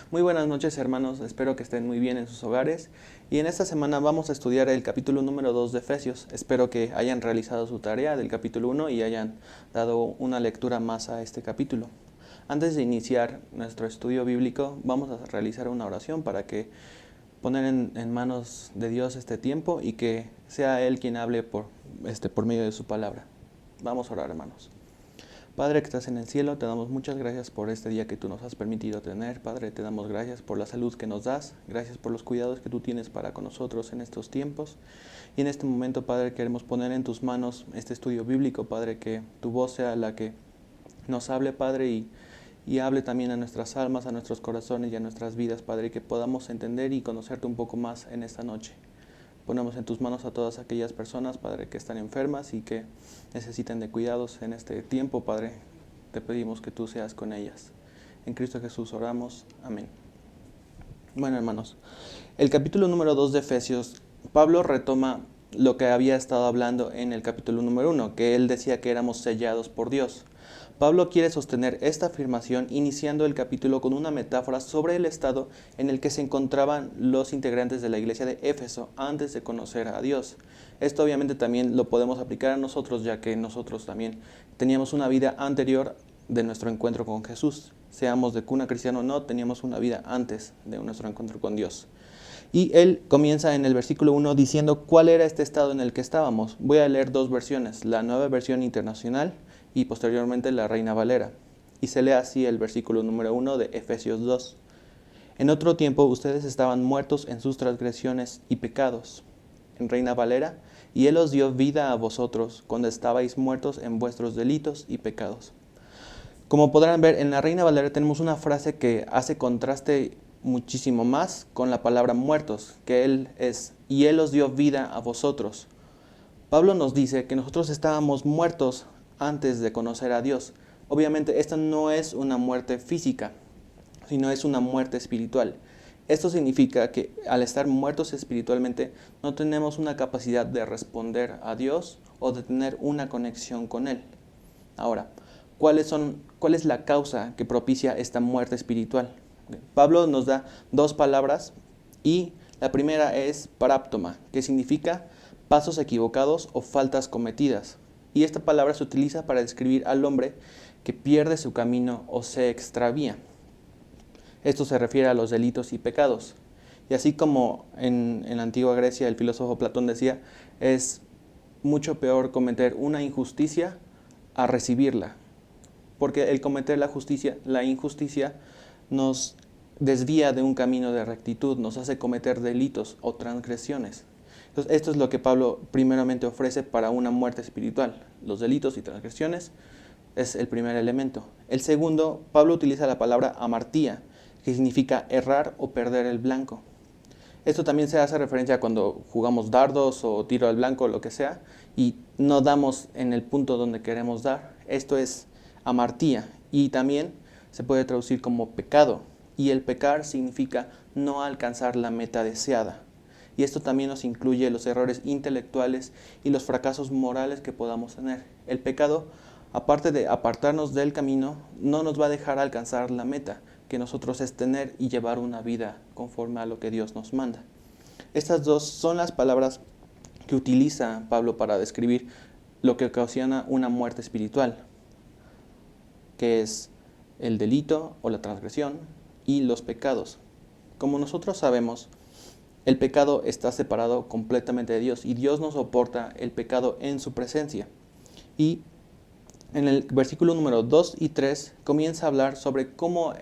Muy buenas noches, hermanos, espero que estén muy bien en sus hogares y en esta semana vamos a estudiar el capítulo número 2 de Efesios. Espero que hayan realizado su tarea del capítulo 1 y hayan dado una lectura más a este capítulo. Antes de iniciar nuestro estudio bíblico, vamos a realizar una oración para que poner en manos de Dios este tiempo y que sea Él quien hable por medio de su palabra. Vamos a orar, hermanos. Padre que estás en el cielo, te damos muchas gracias por este día que tú nos has permitido tener. Padre, te damos gracias por la salud que nos das, gracias por los cuidados que tú tienes para con nosotros en estos tiempos. Y en este momento, Padre, queremos poner en tus manos este estudio bíblico, Padre, que tu voz sea la que nos hable, Padre, y hable también a nuestras almas, a nuestros corazones y a nuestras vidas, Padre, que podamos entender y conocerte un poco más en esta noche. Ponemos en tus manos a todas aquellas personas, Padre, que están enfermas y que necesiten de cuidados en este tiempo, Padre. Te pedimos que tú seas con ellas. En Cristo Jesús oramos. Amén. Bueno, hermanos, el capítulo número 2 de Efesios, Pablo retoma lo que había estado hablando en el capítulo número 1, que él decía que éramos sellados por Dios. Pablo quiere sostener esta afirmación iniciando el capítulo con una metáfora sobre el estado en el que se encontraban los integrantes de la iglesia de Éfeso antes de conocer a Dios. Esto obviamente también lo podemos aplicar a nosotros, ya que nosotros también teníamos una vida anterior de nuestro encuentro con Jesús. Seamos de cuna cristiana o no, teníamos una vida antes de nuestro encuentro con Dios. Y él comienza en el versículo 1 diciendo cuál era este estado en el que estábamos. Voy a leer dos versiones, la Nueva Versión Internacional y posteriormente la Reina Valera. Y se lee así el versículo número 1 de Efesios 2. En otro tiempo ustedes estaban muertos en sus transgresiones y pecados. En Reina Valera, y Él os dio vida a vosotros cuando estabais muertos en vuestros delitos y pecados. Como podrán ver, en la Reina Valera tenemos una frase que hace contraste muchísimo más con la palabra muertos, que Él es, y Él os dio vida a vosotros. Pablo nos dice que nosotros estábamos muertos antes de conocer a Dios. Obviamente esta no es una muerte física, sino es una muerte espiritual. Esto significa que al estar muertos espiritualmente no tenemos una capacidad de responder a Dios o de tener una conexión con Él. Ahora, ¿cuál es la causa que propicia esta muerte espiritual? Pablo nos da dos palabras y la primera es paráptoma, que significa pasos equivocados o faltas cometidas. Y esta palabra se utiliza para describir al hombre que pierde su camino o se extravía. Esto se refiere a los delitos y pecados. Y así como en la antigua Grecia el filósofo Platón decía, es mucho peor cometer una injusticia a recibirla. Porque el cometer la injusticia nos desvía de un camino de rectitud, nos hace cometer delitos o transgresiones. Entonces, esto es lo que Pablo primeramente ofrece para una muerte espiritual. Los delitos y transgresiones es el primer elemento. El segundo, Pablo utiliza la palabra amartía, que significa errar o perder el blanco. Esto también se hace referencia a cuando jugamos dardos o tiro al blanco o lo que sea y no damos en el punto donde queremos dar. Esto es amartía y también se puede traducir como pecado. Y el pecar significa no alcanzar la meta deseada. Y esto también nos incluye los errores intelectuales y los fracasos morales que podamos tener. El pecado, aparte de apartarnos del camino, no nos va a dejar alcanzar la meta, que nosotros es tener y llevar una vida conforme a lo que Dios nos manda. Estas dos son las palabras que utiliza Pablo para describir lo que ocasiona una muerte espiritual, que es el delito o la transgresión y los pecados. Como nosotros sabemos, el pecado está separado completamente de Dios y Dios no soporta el pecado en su presencia. Y en el versículo número 2 y 3 comienza a hablar sobre cómo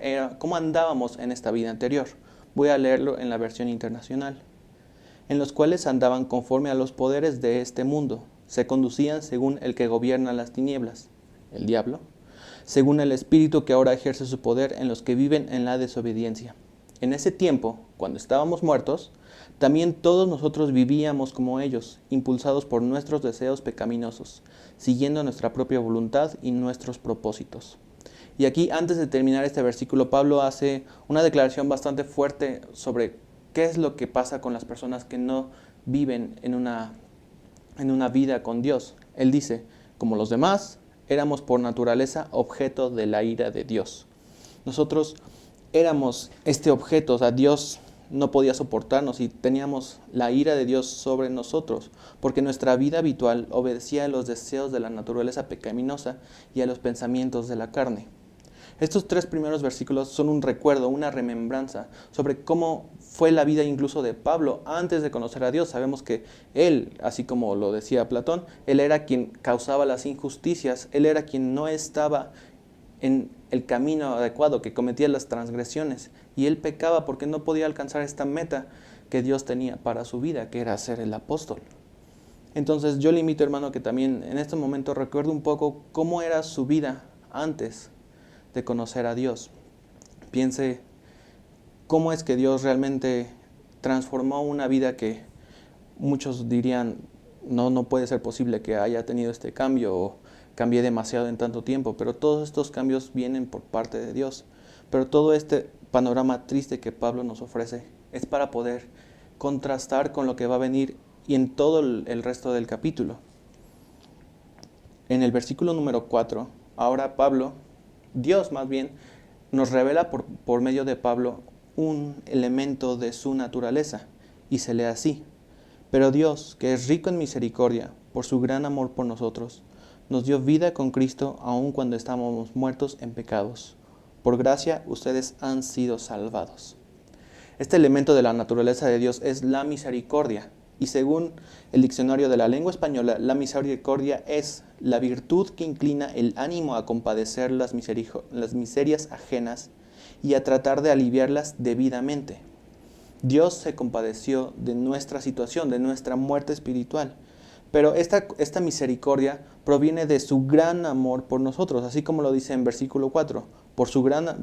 andábamos en esta vida anterior. Voy a leerlo en la versión internacional. En los cuales andaban conforme a los poderes de este mundo, se conducían según el que gobierna las tinieblas, el diablo, según el espíritu que ahora ejerce su poder en los que viven en la desobediencia. En ese tiempo, cuando estábamos muertos, también todos nosotros vivíamos como ellos, impulsados por nuestros deseos pecaminosos, siguiendo nuestra propia voluntad y nuestros propósitos. Y aquí, antes de terminar este versículo, Pablo hace una declaración bastante fuerte sobre qué es lo que pasa con las personas que no viven en una vida con Dios. Él dice, como los demás, éramos por naturaleza objeto de la ira de Dios. Nosotros éramos este objeto, o sea, Dios no podía soportarnos y teníamos la ira de Dios sobre nosotros, porque nuestra vida habitual obedecía a los deseos de la naturaleza pecaminosa y a los pensamientos de la carne. Estos 3 primeros versículos son un recuerdo, una remembranza sobre cómo fue la vida incluso de Pablo antes de conocer a Dios. Sabemos que él, así como lo decía Platón, él era quien causaba las injusticias, él era quien no estaba en el camino adecuado, que cometía las transgresiones, y él pecaba porque no podía alcanzar esta meta que Dios tenía para su vida, que era ser el apóstol. Entonces yo le invito, hermano, que también en este momento recuerde un poco cómo era su vida antes de conocer a Dios. Piense cómo es que Dios realmente transformó una vida que muchos dirían, no puede ser posible que haya tenido este cambio o cambié demasiado en tanto tiempo, pero todos estos cambios vienen por parte de Dios. Pero todo este panorama triste que Pablo nos ofrece es para poder contrastar con lo que va a venir y en todo el resto del capítulo. En el versículo número 4, ahora Dios más bien, nos revela por medio de Pablo un elemento de su naturaleza, y se lee así: pero Dios, que es rico en misericordia, por su gran amor por nosotros, nos dio vida con Cristo aun cuando estábamos muertos en pecados. Por gracia ustedes han sido salvados. Este elemento de la naturaleza de Dios es la misericordia. Y según el diccionario de la lengua española, la misericordia es la virtud que inclina el ánimo a compadecer las miserias ajenas y a tratar de aliviarlas debidamente. Dios se compadeció de nuestra situación, de nuestra muerte espiritual. Pero esta misericordia proviene de su gran amor por nosotros, así como lo dice en versículo 4.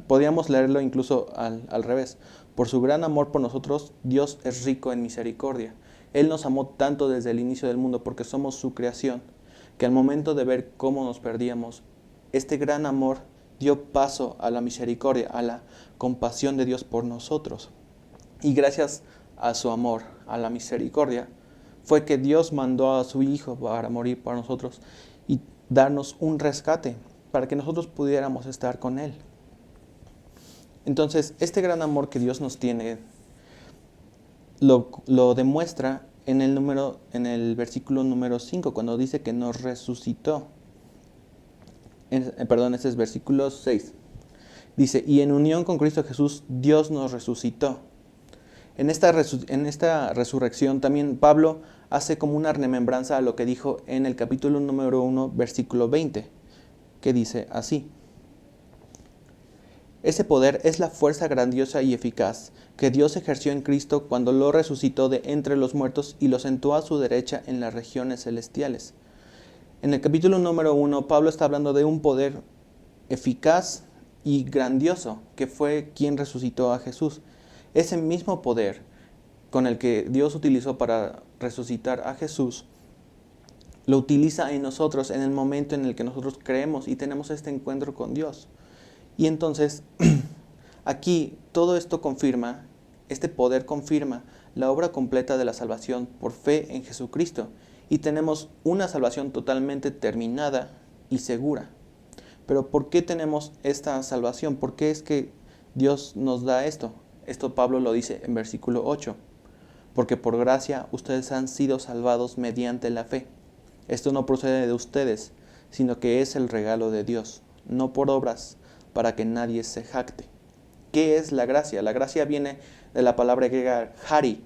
Podríamos leerlo incluso al revés. Por su gran amor por nosotros, Dios es rico en misericordia. Él nos amó tanto desde el inicio del mundo porque somos su creación, que al momento de ver cómo nos perdíamos, este gran amor dio paso a la misericordia, a la compasión de Dios por nosotros. Y gracias a su amor, a la misericordia, fue que Dios mandó a su Hijo para morir por nosotros y darnos un rescate para que nosotros pudiéramos estar con Él. Entonces, este gran amor que Dios nos tiene lo demuestra en el versículo número 5, cuando dice que nos resucitó. Este es versículo 6. Dice, y en unión con Cristo Jesús, Dios nos resucitó. En esta resurrección también Pablo hace como una remembranza a lo que dijo en el capítulo número 1, versículo 20, que dice así: ese poder es la fuerza grandiosa y eficaz que Dios ejerció en Cristo cuando lo resucitó de entre los muertos y lo sentó a su derecha en las regiones celestiales. En el capítulo número 1, Pablo está hablando de un poder eficaz y grandioso que fue quien resucitó a Jesús. Ese mismo poder con el que Dios utilizó para resucitar a Jesús, lo utiliza en nosotros en el momento en el que nosotros creemos y tenemos este encuentro con Dios. Y entonces, aquí todo esto confirma, este poder confirma la obra completa de la salvación por fe en Jesucristo. Y tenemos una salvación totalmente terminada y segura. Pero ¿por qué tenemos esta salvación? ¿Por qué es que Dios nos da esto? Esto Pablo lo dice en versículo 8. Porque por gracia ustedes han sido salvados mediante la fe. Esto no procede de ustedes, sino que es el regalo de Dios, no por obras, para que nadie se jacte. ¿Qué es la gracia? La gracia viene de la palabra griega chari,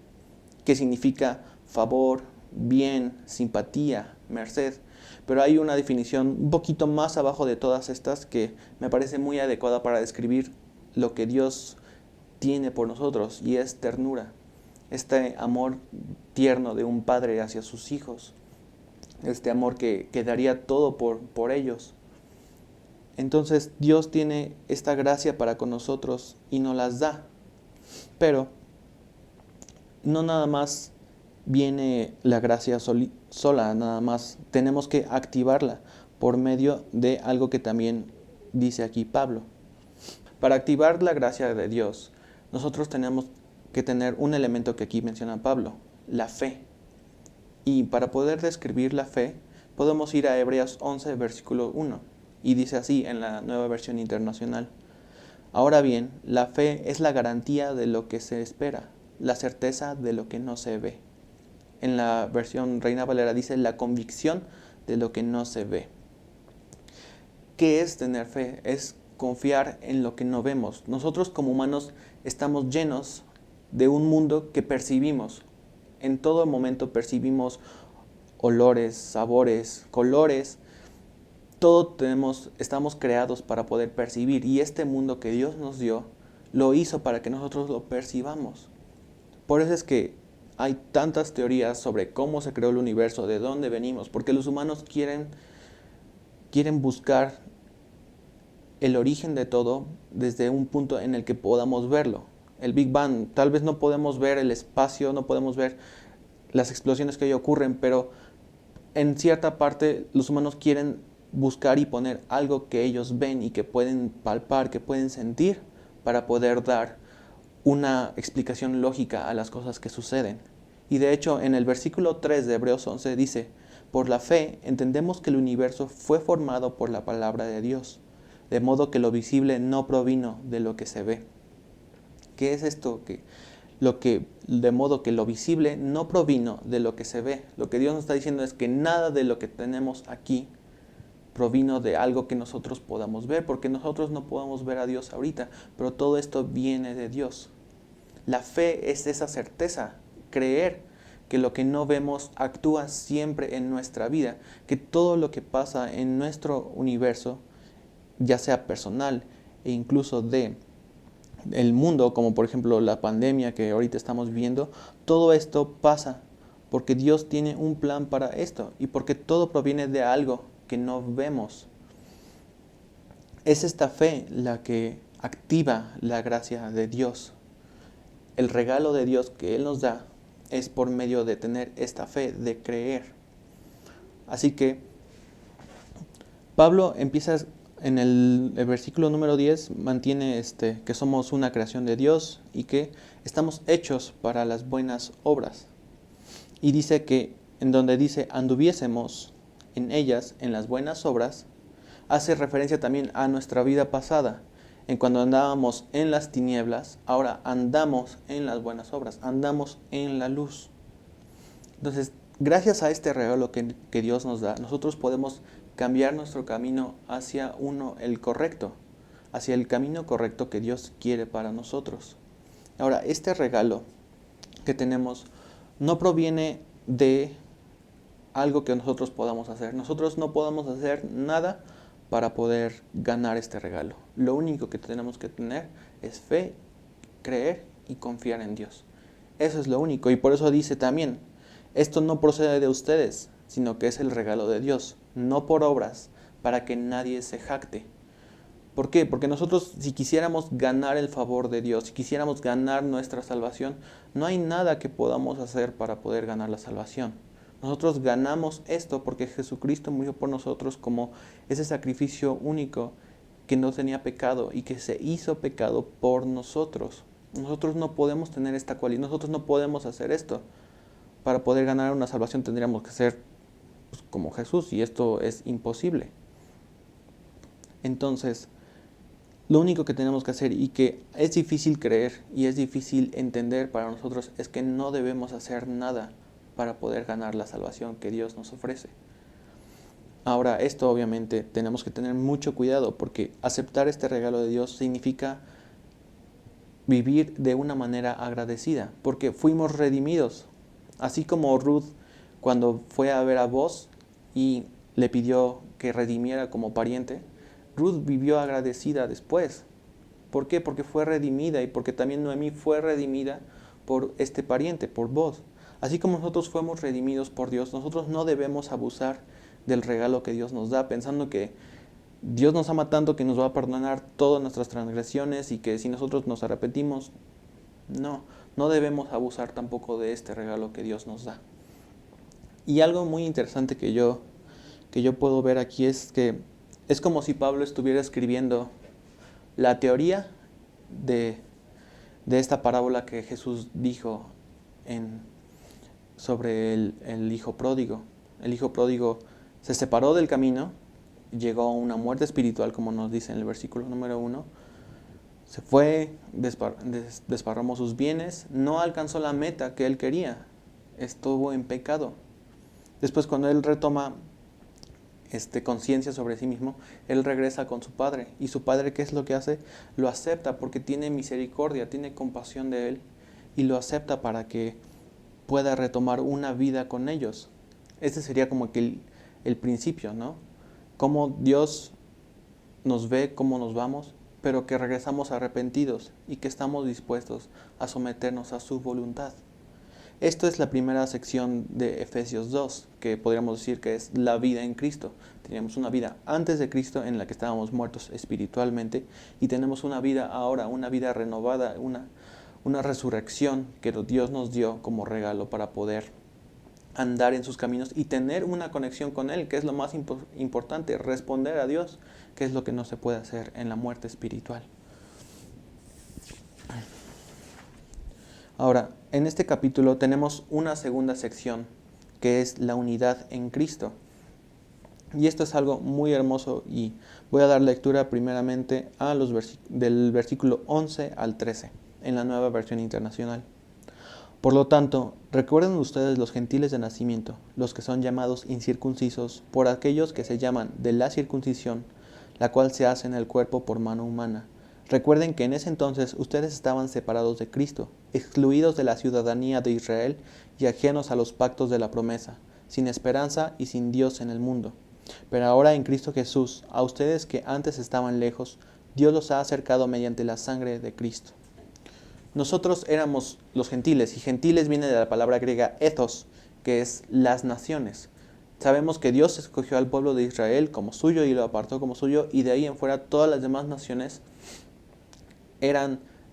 que significa favor, bien, simpatía, merced. Pero hay una definición un poquito más abajo de todas estas que me parece muy adecuada para describir lo que Dios tiene por nosotros, y es ternura. Este amor tierno de un padre hacia sus hijos. Este amor que daría todo por ellos. Entonces Dios tiene esta gracia para con nosotros y nos las da. Pero no nada más viene la gracia sola, nada más. Tenemos que activarla por medio de algo que también dice aquí Pablo. Para activar la gracia de Dios, nosotros tenemos que tener un elemento que aquí menciona Pablo, la fe. Y para poder describir la fe, podemos ir a Hebreos 11, versículo 1. Y dice así en la Nueva Versión Internacional: Ahora bien, la fe es la garantía de lo que se espera, la certeza de lo que no se ve. En la versión Reina Valera dice la convicción de lo que no se ve. ¿Qué es tener fe? Es confiar en lo que no vemos. Nosotros como humanos estamos llenos de un mundo que percibimos. En todo momento percibimos olores, sabores, colores. Estamos creados para poder percibir, y este mundo que Dios nos dio lo hizo para que nosotros lo percibamos. Por eso es que hay tantas teorías sobre cómo se creó el universo, de dónde venimos, porque los humanos quieren buscar el origen de todo desde un punto en el que podamos verlo. El Big Bang, tal vez no podemos ver el espacio, no podemos ver las explosiones que hoy ocurren, pero en cierta parte los humanos quieren buscar y poner algo que ellos ven y que pueden palpar, que pueden sentir, para poder dar una explicación lógica a las cosas que suceden. Y de hecho, en el versículo 3 de Hebreos 11 dice: por la fe entendemos que el universo fue formado por la palabra de Dios, de modo que lo visible no provino de lo que se ve. ¿Qué es esto? De modo que lo visible no provino de lo que se ve. Lo que Dios nos está diciendo es que nada de lo que tenemos aquí provino de algo que nosotros podamos ver, porque nosotros no podemos ver a Dios ahorita, pero todo esto viene de Dios. La fe es esa certeza, creer que lo que no vemos actúa siempre en nuestra vida, que todo lo que pasa en nuestro universo, ya sea personal e incluso de el mundo, como por ejemplo la pandemia que ahorita estamos viviendo, todo esto pasa porque Dios tiene un plan para esto y porque todo proviene de algo que no vemos. Es esta fe la que activa la gracia de Dios. El regalo de Dios que Él nos da es por medio de tener esta fe, de creer. Así que Pablo empieza en el versículo número 10, mantiene que somos una creación de Dios y que estamos hechos para las buenas obras. Y dice que en donde dice anduviésemos en ellas, en las buenas obras, hace referencia también a nuestra vida pasada. En cuando andábamos en las tinieblas, ahora andamos en las buenas obras, andamos en la luz. Entonces, gracias a este regalo que Dios nos da, nosotros podemos cambiar nuestro camino hacia el correcto, hacia el camino correcto que Dios quiere para nosotros. Ahora, este regalo que tenemos no proviene de algo que nosotros podamos hacer. Nosotros no podemos hacer nada para poder ganar este regalo. Lo único que tenemos que tener es fe, creer y confiar en Dios. Eso es lo único. Y por eso dice también, esto no procede de ustedes, sino que es el regalo de Dios, no por obras, para que nadie se jacte. ¿Por qué? Porque nosotros, si quisiéramos ganar el favor de Dios, si quisiéramos ganar nuestra salvación, no hay nada que podamos hacer para poder ganar la salvación. Nosotros ganamos esto porque Jesucristo murió por nosotros como ese sacrificio único que no tenía pecado y que se hizo pecado por nosotros. Nosotros no podemos tener esta cualidad, nosotros no podemos hacer esto. Para poder ganar una salvación tendríamos que ser como Jesús, y esto es imposible. Entonces, lo único que tenemos que hacer, y que es difícil creer y es difícil entender para nosotros, es que no debemos hacer nada para poder ganar la salvación que Dios nos ofrece. Ahora, esto obviamente tenemos que tener mucho cuidado, porque aceptar este regalo de Dios significa vivir de una manera agradecida, porque fuimos redimidos. Así como Ruth, cuando fue a ver a Boaz y le pidió que redimiera como pariente, Ruth vivió agradecida después. ¿Por qué? Porque fue redimida, y porque también Noemí fue redimida por este pariente, por Boaz. Así como nosotros fuimos redimidos por Dios, nosotros no debemos abusar del regalo que Dios nos da, pensando que Dios nos ama tanto que nos va a perdonar todas nuestras transgresiones y que si nosotros nos arrepentimos, no debemos abusar tampoco de este regalo que Dios nos da. Y algo muy interesante que yo puedo ver aquí es que es como si Pablo estuviera escribiendo la teoría de esta parábola que Jesús dijo sobre el hijo pródigo. El hijo pródigo se separó del camino, llegó a una muerte espiritual, como nos dice en el versículo número 1, Se fue, desparramó sus bienes, no alcanzó la meta que él quería, estuvo en pecado. Después, cuando él retoma conciencia sobre sí mismo, él regresa con su padre. ¿Y su padre qué es lo que hace? Lo acepta porque tiene misericordia, tiene compasión de él y lo acepta para que pueda retomar una vida con ellos. Ese sería como que el principio, ¿no? Cómo Dios nos ve, cómo nos vamos, pero que regresamos arrepentidos y que estamos dispuestos a someternos a su voluntad. Esto es la primera sección de Efesios 2, que podríamos decir que es la vida en Cristo. Teníamos una vida antes de Cristo en la que estábamos muertos espiritualmente y tenemos una vida ahora, una vida renovada, una resurrección que Dios nos dio como regalo para poder andar en sus caminos y tener una conexión con Él, que es lo más importante, responder a Dios, que es lo que no se puede hacer en la muerte espiritual. Ahora, en este capítulo tenemos una segunda sección, que es la unidad en Cristo. Y esto es algo muy hermoso y voy a dar lectura primeramente a del versículo 11 al 13, en la Nueva Versión Internacional. Por lo tanto, recuerden ustedes los gentiles de nacimiento, los que son llamados incircuncisos, por aquellos que se llaman de la circuncisión, la cual se hace en el cuerpo por mano humana. Recuerden que en ese entonces ustedes estaban separados de Cristo, excluidos de la ciudadanía de Israel y ajenos a los pactos de la promesa, sin esperanza y sin Dios en el mundo. Pero ahora en Cristo Jesús, a ustedes que antes estaban lejos, Dios los ha acercado mediante la sangre de Cristo. Nosotros éramos los gentiles, y gentiles viene de la palabra griega ethos, que es las naciones. Sabemos que Dios escogió al pueblo de Israel como suyo y lo apartó como suyo, y de ahí en fuera todas las demás naciones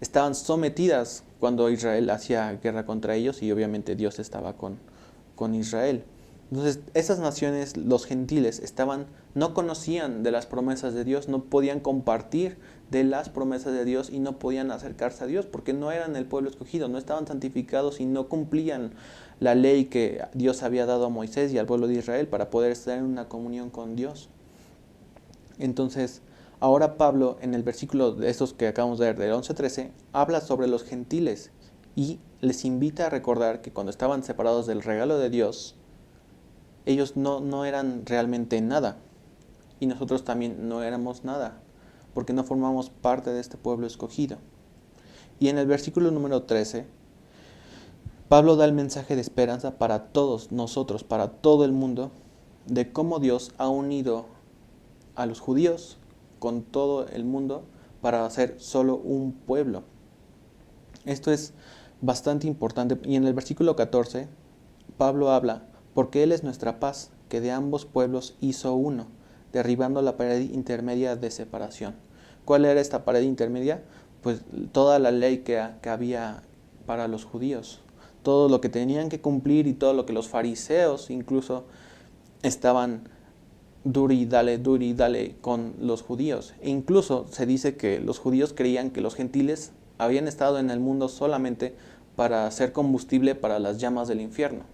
estaban sometidas cuando Israel hacía guerra contra ellos, y obviamente Dios estaba con Israel. Entonces, esas naciones, los gentiles, no conocían de las promesas de Dios, no podían compartir de las promesas de Dios y no podían acercarse a Dios porque no eran el pueblo escogido, no estaban santificados y no cumplían la ley que Dios había dado a Moisés y al pueblo de Israel para poder estar en una comunión con Dios. Entonces, ahora Pablo, en el versículo de estos que acabamos de ver, del 11-13, habla sobre los gentiles y les invita a recordar que cuando estaban separados del regalo de Dios, ellos no eran realmente nada, y nosotros también no éramos nada, porque no formamos parte de este pueblo escogido. Y en el versículo número 13, Pablo da el mensaje de esperanza para todos nosotros, para todo el mundo, de cómo Dios ha unido a los judíos con todo el mundo para hacer solo un pueblo. Esto es bastante importante, y en el versículo 14, Pablo habla porque Él es nuestra paz, que de ambos pueblos hizo uno, derribando la pared intermedia de separación. ¿Cuál era esta pared intermedia? Pues toda la ley que había para los judíos, todo lo que tenían que cumplir y todo lo que los fariseos incluso estaban duri y dale con los judíos. E incluso se dice que los judíos creían que los gentiles habían estado en el mundo solamente para ser combustible para las llamas del infierno.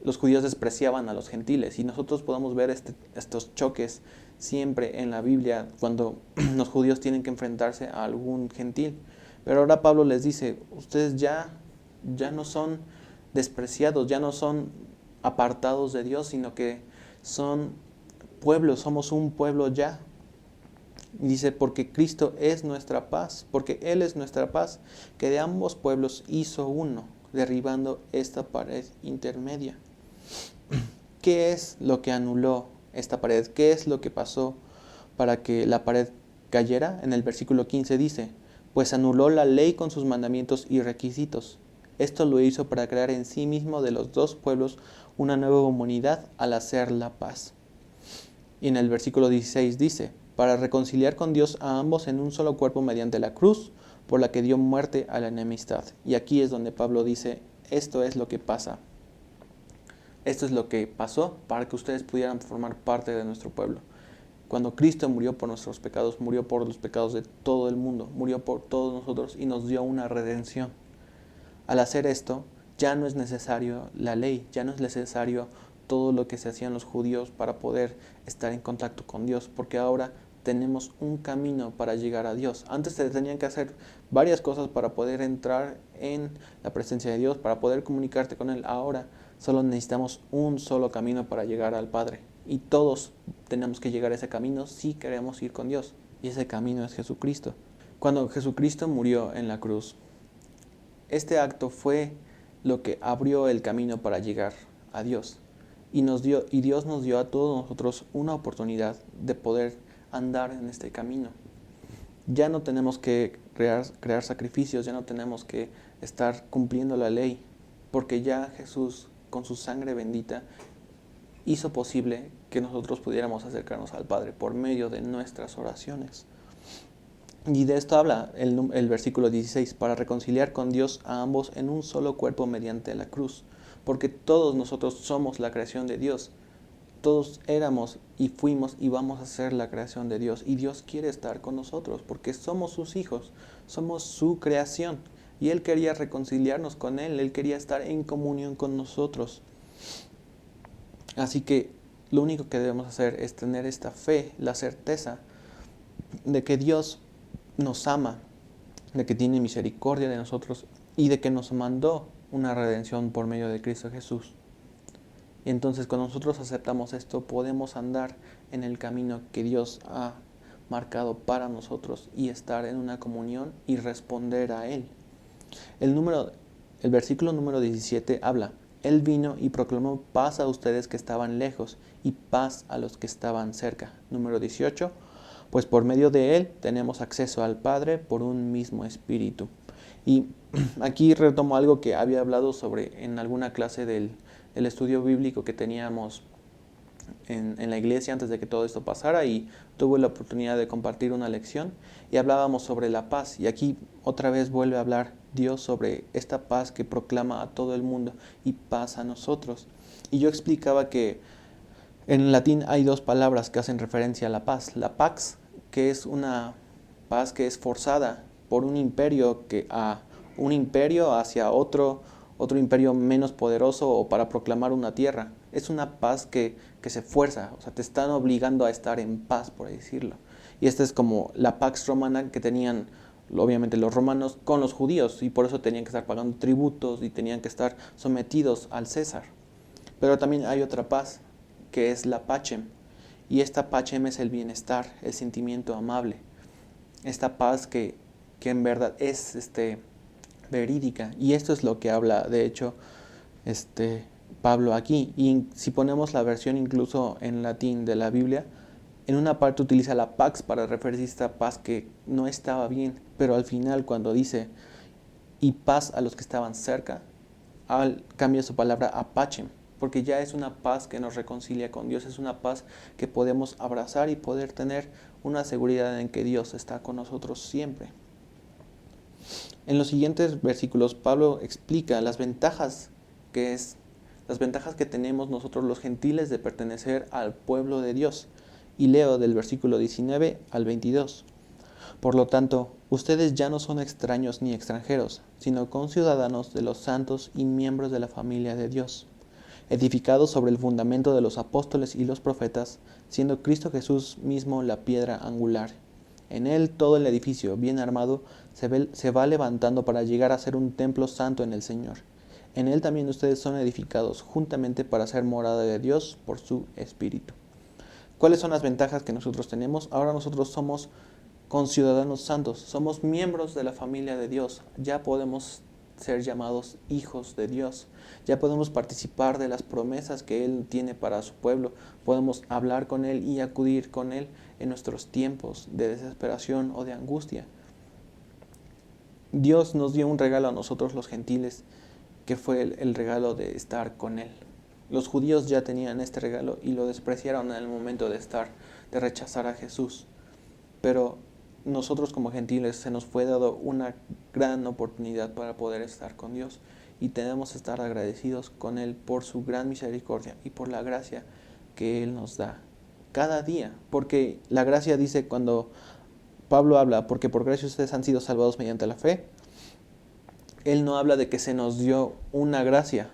Los judíos despreciaban a los gentiles y nosotros podemos ver estos choques siempre en la Biblia cuando los judíos tienen que enfrentarse a algún gentil. Pero ahora Pablo les dice, ustedes ya no son despreciados, ya no son apartados de Dios, sino que son pueblos, somos un pueblo ya. Y dice, porque Cristo es nuestra paz, porque Él es nuestra paz, que de ambos pueblos hizo uno, derribando esta pared intermedia. ¿Qué es lo que anuló esta pared? ¿Qué es lo que pasó para que la pared cayera? En el versículo 15 dice, pues anuló la ley con sus mandamientos y requisitos. Esto lo hizo para crear en sí mismo de los dos pueblos una nueva humanidad al hacer la paz. Y en el versículo 16 dice, para reconciliar con Dios a ambos en un solo cuerpo mediante la cruz, por la que dio muerte a la enemistad. Y aquí es donde Pablo dice, esto es lo que pasa. Esto es lo que pasó para que ustedes pudieran formar parte de nuestro pueblo. Cuando Cristo murió por nuestros pecados, murió por los pecados de todo el mundo, murió por todos nosotros y nos dio una redención. Al hacer esto, ya no es necesario la ley, ya no es necesario todo lo que se hacían los judíos para poder estar en contacto con Dios, porque ahora tenemos un camino para llegar a Dios. Antes se tenían que hacer varias cosas para poder entrar en la presencia de Dios, para poder comunicarte con Él. Ahora solo necesitamos un solo camino para llegar al Padre. Y todos tenemos que llegar a ese camino si queremos ir con Dios. Y ese camino es Jesucristo. Cuando Jesucristo murió en la cruz, este acto fue lo que abrió el camino para llegar a Dios. Y Dios nos dio a todos nosotros una oportunidad de poder andar en este camino. Ya no tenemos que crear sacrificios, ya no tenemos que estar cumpliendo la ley, porque ya Jesús, con su sangre bendita, hizo posible que nosotros pudiéramos acercarnos al Padre por medio de nuestras oraciones. Y de esto habla el versículo 16, para reconciliar con Dios a ambos en un solo cuerpo mediante la cruz, porque todos nosotros somos la creación de Dios. Todos éramos y fuimos y vamos a ser la creación de Dios. Y Dios quiere estar con nosotros porque somos sus hijos, somos su creación. Y Él quería reconciliarnos con Él, Él quería estar en comunión con nosotros. Así que lo único que debemos hacer es tener esta fe, la certeza de que Dios nos ama, de que tiene misericordia de nosotros y de que nos mandó una redención por medio de Cristo Jesús. Y entonces cuando nosotros aceptamos esto, podemos andar en el camino que Dios ha marcado para nosotros y estar en una comunión y responder a Él. El versículo número 17 habla: Él vino y proclamó paz a ustedes que estaban lejos y paz a los que estaban cerca. Número 18, pues por medio de Él tenemos acceso al Padre por un mismo Espíritu. Y aquí retomo algo que había hablado sobre en alguna clase del estudio bíblico que teníamos en la iglesia antes de que todo esto pasara, y tuve la oportunidad de compartir una lección y hablábamos sobre la paz. Y aquí otra vez vuelve a hablar Dios sobre esta paz que proclama a todo el mundo y paz a nosotros. Y yo explicaba que en latín hay dos palabras que hacen referencia a la paz. La pax, que es una paz que es forzada por un imperio hacia otro imperio menos poderoso o para proclamar una tierra. Es una paz que se fuerza, o sea, te están obligando a estar en paz, por decirlo. Y esta es como la pax romana que tenían, obviamente, los romanos con los judíos, y por eso tenían que estar pagando tributos y tenían que estar sometidos al César. Pero también hay otra paz, que es la pacem, y esta pacem es el bienestar, el sentimiento amable. Esta paz que en verdad es verídica, y esto es lo que habla de hecho Pablo aquí. Y si ponemos la versión incluso en latín de la Biblia, en una parte utiliza la pax para referirse a esta paz que no estaba bien, pero al final cuando dice y paz a los que estaban cerca, cambia su palabra a pacem, porque ya es una paz que nos reconcilia con Dios, es una paz que podemos abrazar y poder tener una seguridad en que Dios está con nosotros siempre. En los siguientes versículos, Pablo explica las ventajas que tenemos nosotros los gentiles de pertenecer al pueblo de Dios. Y leo del versículo 19 al 22. Por lo tanto, ustedes ya no son extraños ni extranjeros, sino conciudadanos de los santos y miembros de la familia de Dios, edificados sobre el fundamento de los apóstoles y los profetas, siendo Cristo Jesús mismo la piedra angular. En Él todo el edificio, bien armado, se va levantando para llegar a ser un templo santo en el Señor. En Él también ustedes son edificados juntamente para ser morada de Dios por su Espíritu. ¿Cuáles son las ventajas que nosotros tenemos? Ahora nosotros somos conciudadanos santos, somos miembros de la familia de Dios. Ya podemos ser llamados hijos de Dios. Ya podemos participar de las promesas que Él tiene para su pueblo. Podemos hablar con Él y acudir con Él en nuestros tiempos de desesperación o de angustia. Dios nos dio un regalo a nosotros los gentiles, que fue el regalo de estar con Él. Los judíos ya tenían este regalo y lo despreciaron en el momento de rechazar a Jesús. Pero nosotros como gentiles se nos fue dado una gran oportunidad para poder estar con Dios, y tenemos que estar agradecidos con Él por su gran misericordia y por la gracia que Él nos da cada día. Porque la gracia dice, cuando Pablo habla, porque por gracia ustedes han sido salvados mediante la fe, Él no habla de que se nos dio una gracia.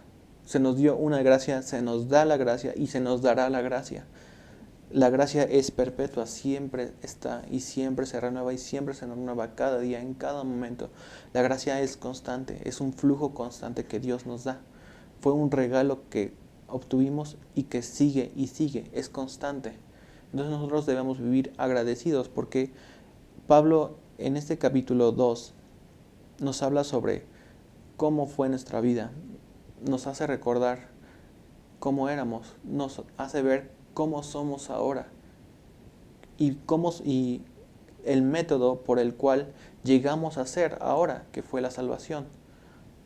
Se nos dio una gracia, se nos da la gracia y se nos dará la gracia. La gracia es perpetua, siempre está y siempre se renueva y siempre se renueva cada día, en cada momento. La gracia es constante, es un flujo constante que Dios nos da. Fue un regalo que obtuvimos y que sigue y sigue, es constante. Entonces nosotros debemos vivir agradecidos porque Pablo en este capítulo 2 nos habla sobre cómo fue nuestra vida, nos hace recordar cómo éramos, nos hace ver cómo somos ahora y el método por el cual llegamos a ser ahora, que fue la salvación.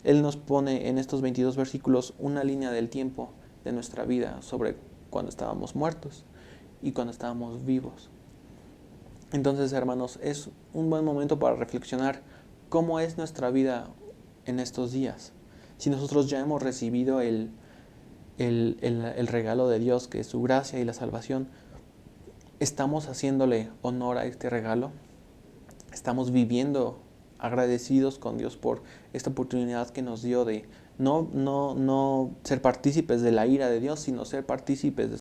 Él nos pone en estos 22 versículos una línea del tiempo de nuestra vida sobre cuando estábamos muertos y cuando estábamos vivos. Entonces, hermanos, es un buen momento para reflexionar cómo es nuestra vida en estos días. Si nosotros ya hemos recibido el regalo de Dios, que es su gracia y la salvación, ¿estamos haciéndole honor a este regalo? ¿Estamos viviendo agradecidos con Dios por esta oportunidad que nos dio de no ser partícipes de la ira de Dios, sino ser partícipes